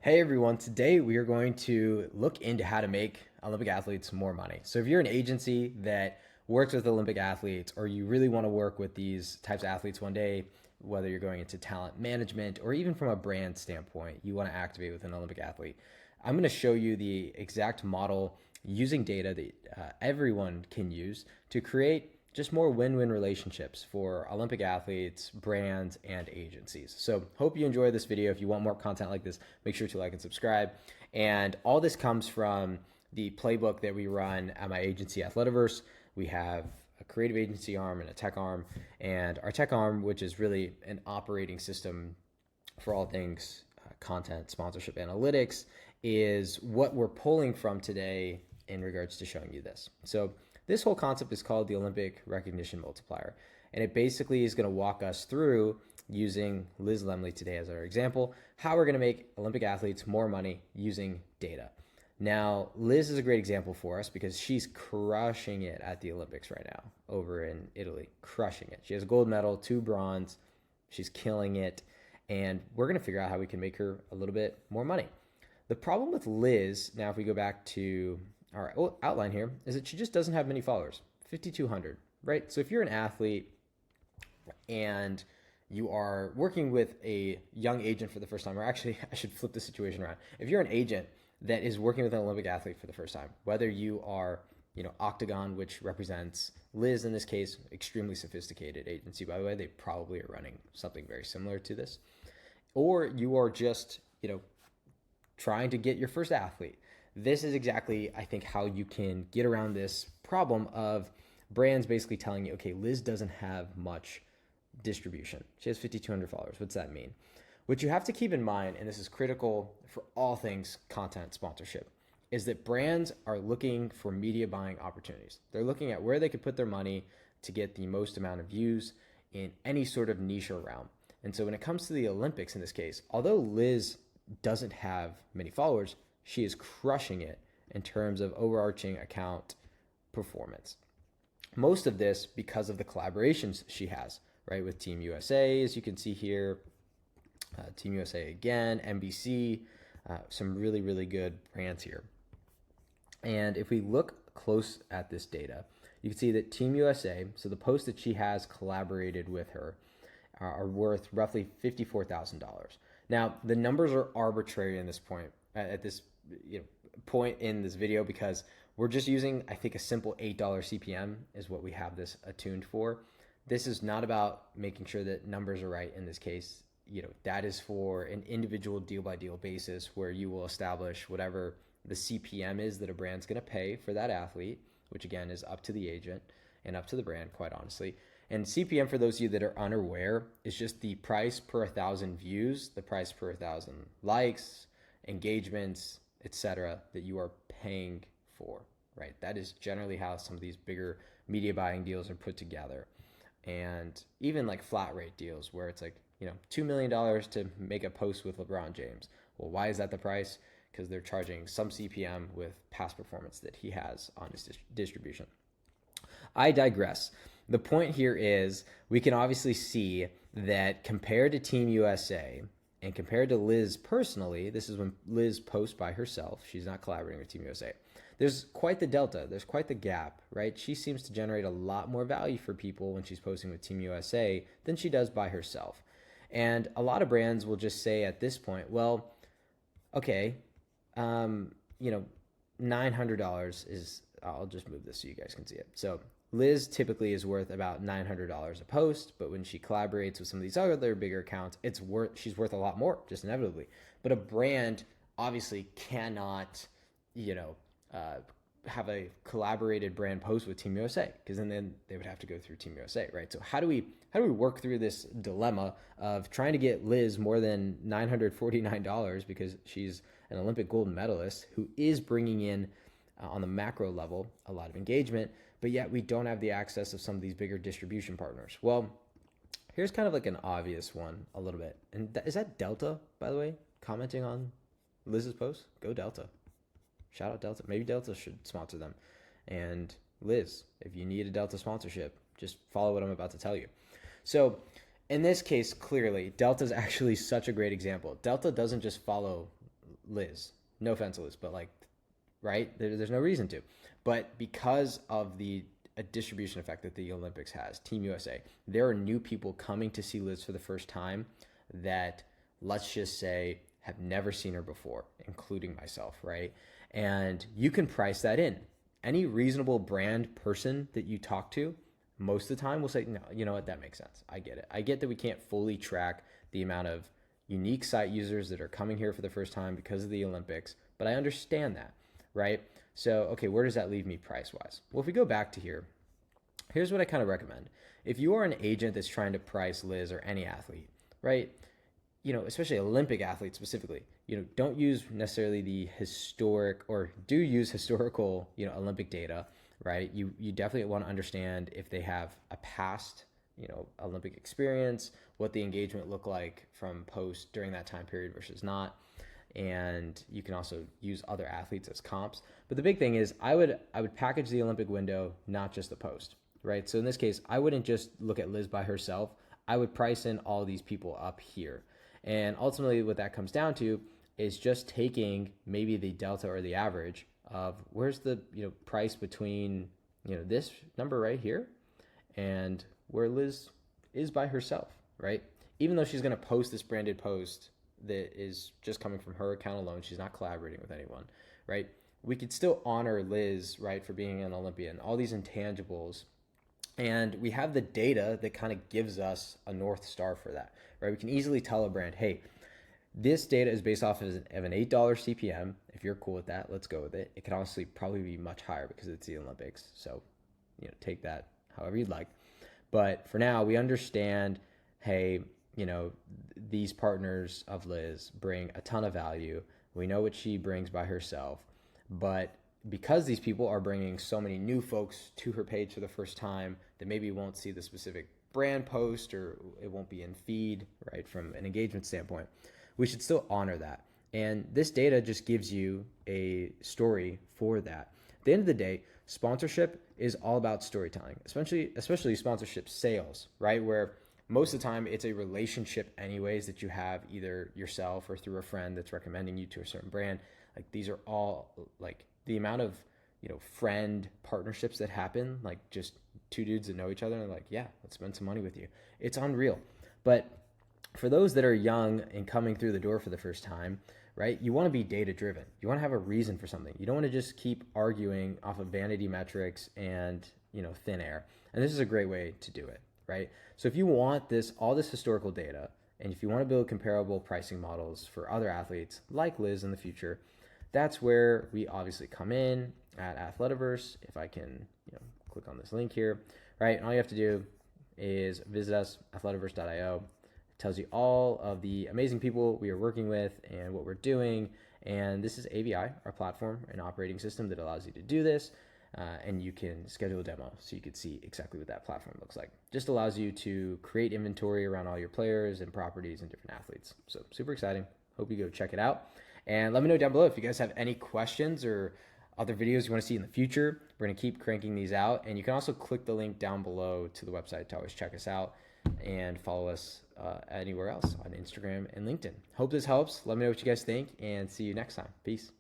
Hey everyone, today we are going to look into how to make Olympic athletes more money. So if you're an agency that works with Olympic athletes or you really want to work with these types of athletes one day, whether you're going into talent management or even from a brand standpoint, you want to activate with an Olympic athlete, I'm going to show you the exact model using data that everyone can use to create just more win-win relationships for Olympic athletes, brands, and agencies. So hope you enjoy this video. If you want more content like this, make sure to like and subscribe. And all this comes from the playbook that we run at my agency, Athletiverse. We have a creative agency arm and a tech arm. And our tech arm, which is really an operating system for all things content, sponsorship, analytics, is what we're pulling from today in regards to showing you this. So this whole concept is called the Olympic Recognition Multiplier. And it basically is going to walk us through, using Liz Lemley today as our example, how we're going to make Olympic athletes more money using data. Now, Liz is a great example for us because she's crushing it at the Olympics right now over in Italy, crushing it. She has a gold medal, 2 bronze. She's killing it. And we're going to figure out how we can make her a little bit more money. The problem with Liz, now if we go back to our outline here, is that she just doesn't have many followers, 5,200, right? So if you're an athlete and you are working with a young agent for the first time, or actually I should flip the situation around. If you're an agent that is working with an Olympic athlete for the first time, whether you are, Octagon, which represents Liz in this case, extremely sophisticated agency, by the way, they probably are running something very similar to this, or you are just, trying to get your first athlete. This is exactly, I think, how you can get around this problem of brands basically telling you, okay, Liz doesn't have much distribution. She has 5,200 followers. What's that mean? What you have to keep in mind, and this is critical for all things content sponsorship, is that brands are looking for media buying opportunities. They're looking at where they could put their money to get the most amount of views in any sort of niche or realm. And so when it comes to the Olympics in this case, although Liz doesn't have many followers, she is crushing it in terms of overarching account performance. Most of this because of the collaborations she has, right? With Team USA, as you can see here, Team USA again, NBC, some really, really good brands here. And if we look close at this data, you can see that Team USA, so the posts that she has collaborated with her, are worth roughly $54,000. Now, the numbers are arbitrary in this point, at this point in this video, because we're just using, I think, a simple $8 CPM is what we have this attuned for. This is not about making sure that numbers are right in this case. That is for an individual deal by deal basis where you will establish whatever the CPM is that a brand's going to pay for that athlete, which again is up to the agent and up to the brand, quite honestly. And CPM, for those of you that are unaware, is just the price per 1,000 views, the price per 1,000 likes, engagements, etc., that you are paying for, right? That is generally how some of these bigger media buying deals are put together. And even like flat rate deals where it's like, $2 million to make a post with LeBron James. Well, why is that the price? Because they're charging some CPM with past performance that he has on his distribution. I digress. The point here is we can obviously see that compared to Team USA and compared to Liz personally, this is when Liz posts by herself. She's not collaborating with Team USA. There's quite the delta. There's quite the gap, right? She seems to generate a lot more value for people when she's posting with Team USA than she does by herself. And a lot of brands will just say at this point, well, okay, $900 is, I'll just move this so you guys can see it. So Liz typically is worth about $900 a post, but when she collaborates with some of these other bigger accounts, she's worth a lot more, just inevitably. But a brand obviously cannot, have a collaborated brand post with Team USA, because then they would have to go through Team USA, right? So how do we work through this dilemma of trying to get Liz more than $949 because she's an Olympic gold medalist who is bringing in on the macro level a lot of engagement, but yet we don't have the access of some of these bigger distribution partners? Well, here's kind of like an obvious one a little bit. And is that Delta, by the way, commenting on Liz's post? Go Delta. Shout out Delta. Maybe Delta should sponsor them. And Liz, if you need a Delta sponsorship, just follow what I'm about to tell you. So in this case, clearly, Delta is actually such a great example. Delta doesn't just follow Liz. No offense, Liz, but like, right? There's no reason to. But because of the a distribution effect that the Olympics has, Team USA, there are new people coming to see Liz for the first time that, let's just say, have never seen her before, including myself, right? And you can price that in. Any reasonable brand person that you talk to, most of the time will say, no, you know what, that makes sense. I get it. I get that we can't fully track the amount of unique site users that are coming here for the first time because of the Olympics, but I understand that, right? So, okay, where does that leave me price-wise? Well, if we go back to here, here's what I kind of recommend. If you are an agent that's trying to price Liz or any athlete, right? Especially Olympic athletes specifically, don't use necessarily the historic, or do use historical, Olympic data, right? You definitely want to understand if they have a past, Olympic experience, what the engagement looked like from post during that time period versus not. And you can also use other athletes as comps. But the big thing is I would package the Olympic window, not just the post, right? So in this case, I wouldn't just look at Liz by herself. I would price in all these people up here. And ultimately what that comes down to is just taking maybe the delta or the average of where's the price between this number right here and where Liz is by herself, right? Even though she's going to post this branded post that is just coming from her account alone, she's not collaborating with anyone, right? We could still honor Liz, right, for being an Olympian, all these intangibles. And we have the data that kind of gives us a North Star for that, right? We can easily tell a brand, hey, this data is based off of an $8 CPM. If you're cool with that, let's go with it. It can honestly probably be much higher because it's the Olympics. So, take that however you'd like. But for now, we understand, hey, these partners of Liz bring a ton of value. We know what she brings by herself. But because these people are bringing so many new folks to her page for the first time that maybe won't see the specific brand post or it won't be in feed, right, from an engagement standpoint, we should still honor that. And this data just gives you a story for that. At the end of the day, sponsorship is all about storytelling, especially sponsorship sales, right? Where most of the time it's a relationship anyways that you have either yourself or through a friend that's recommending you to a certain brand. Like these are all like the amount of, friend partnerships that happen, like just two dudes that know each other and like, yeah, let's spend some money with you. It's unreal. But for those that are young and coming through the door for the first time, right, you want to be data driven. You want to have a reason for something. You don't want to just keep arguing off of vanity metrics and, thin air. And this is a great way to do it, right? So if you want all this historical data, and if you want to build comparable pricing models for other athletes like Liz in the future, that's where we obviously come in at Athletiverse. If I can, click on this link here, right? And all you have to do is visit us, athletiverse.io. It tells you all of the amazing people we are working with and what we're doing. And this is AVI, our platform and operating system that allows you to do this. And you can schedule a demo so you can see exactly what that platform looks like. Just allows you to create inventory around all your players and properties and different athletes. So super exciting. Hope you go check it out. And let me know down below if you guys have any questions or other videos you want to see in the future. We're going to keep cranking these out. And you can also click the link down below to the website to always check us out and follow us anywhere else on Instagram and LinkedIn. Hope this helps. Let me know what you guys think and see you next time. Peace.